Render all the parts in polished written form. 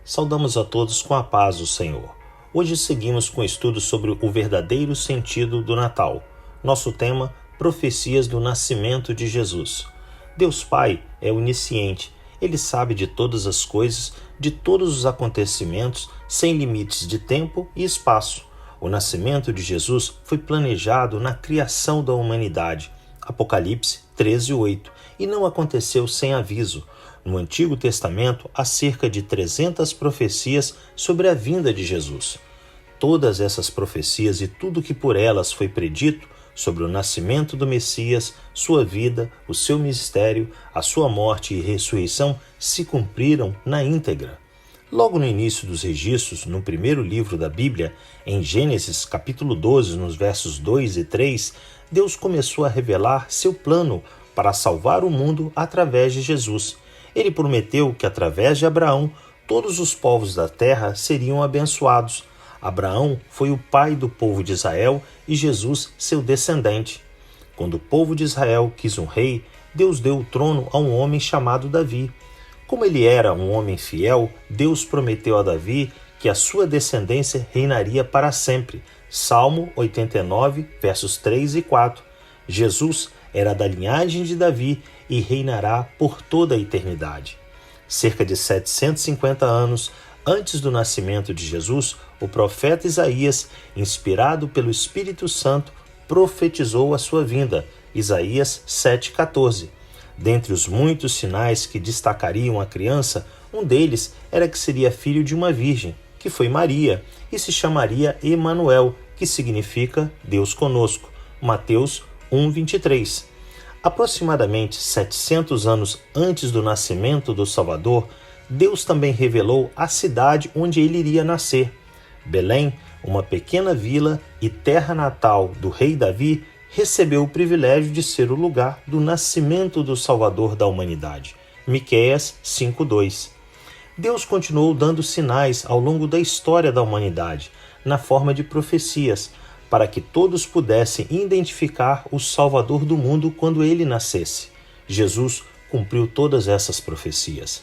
Saudamos a todos com a paz do Senhor. Hoje seguimos com o estudo sobre o verdadeiro sentido do Natal. Nosso tema, profecias do nascimento de Jesus. Deus Pai é onisciente. Ele sabe de todas as coisas, de todos os acontecimentos, sem limites de tempo e espaço. O nascimento de Jesus foi planejado na criação da humanidade. Apocalipse 13:8. E não aconteceu sem aviso. No Antigo Testamento, há cerca de 300 profecias sobre a vinda de Jesus. Todas essas profecias e tudo que por elas foi predito sobre o nascimento do Messias, sua vida, o seu mistério, a sua morte e ressurreição se cumpriram na íntegra. Logo no início dos registros, no primeiro livro da Bíblia, em Gênesis capítulo 12, nos versos 2 e 3, Deus começou a revelar seu plano para salvar o mundo através de Jesus. Ele prometeu que através de Abraão, todos os povos da terra seriam abençoados. Abraão foi o pai do povo de Israel e Jesus seu descendente. Quando o povo de Israel quis um rei, Deus deu o trono a um homem chamado Davi. Como ele era um homem fiel, Deus prometeu a Davi que a sua descendência reinaria para sempre. Salmo 89, versos 3 e 4. Jesus era da linhagem de Davi e reinará por toda a eternidade. Cerca de 750 anos antes do nascimento de Jesus, o profeta Isaías, inspirado pelo Espírito Santo, profetizou a sua vinda. Isaías 7,14. Dentre os muitos sinais que destacariam a criança, um deles era que seria filho de uma virgem, que foi Maria, e se chamaria Emanuel, que significa Deus conosco. Mateus 1:23. Aproximadamente 700 anos antes do nascimento do Salvador, Deus também revelou a cidade onde ele iria nascer. Belém, uma pequena vila e terra natal do rei Davi, recebeu o privilégio de ser o lugar do nascimento do Salvador da humanidade. Miqueias 5:2. Deus continuou dando sinais ao longo da história da humanidade, na forma de profecias, para que todos pudessem identificar o Salvador do mundo quando ele nascesse. Jesus cumpriu todas essas profecias.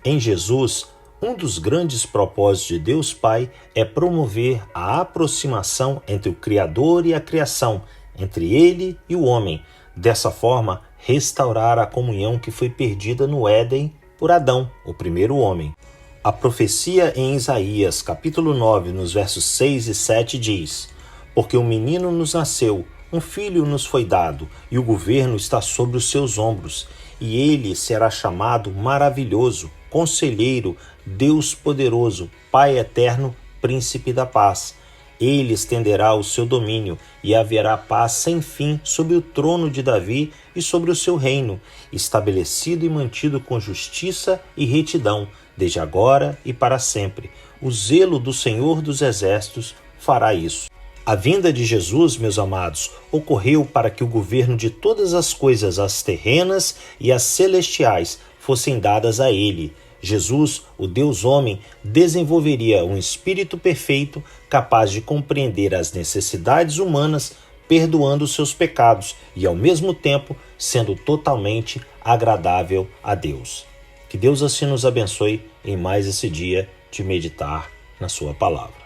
Em Jesus, um dos grandes propósitos de Deus Pai é promover a aproximação entre o Criador e a criação, entre ele e o homem. Dessa forma, restaurar a comunhão que foi perdida no Éden por Adão, o primeiro homem. A profecia em Isaías, capítulo 9, nos versos 6 e 7 diz: Porque um menino nos nasceu, um filho nos foi dado, e o governo está sobre os seus ombros, e ele será chamado Maravilhoso, Conselheiro, Deus Poderoso, Pai Eterno, Príncipe da Paz. Ele estenderá o seu domínio, e haverá paz sem fim sobre o trono de Davi e sobre o seu reino, estabelecido e mantido com justiça e retidão, desde agora e para sempre. O zelo do Senhor dos Exércitos fará isso. A vinda de Jesus, meus amados, ocorreu para que o governo de todas as coisas, as terrenas e as celestiais, fossem dadas a ele. Jesus, o Deus homem, desenvolveria um espírito perfeito capaz de compreender as necessidades humanas, perdoando os seus pecados e, ao mesmo tempo, sendo totalmente agradável a Deus. Que Deus assim nos abençoe em mais esse dia de meditar na sua palavra.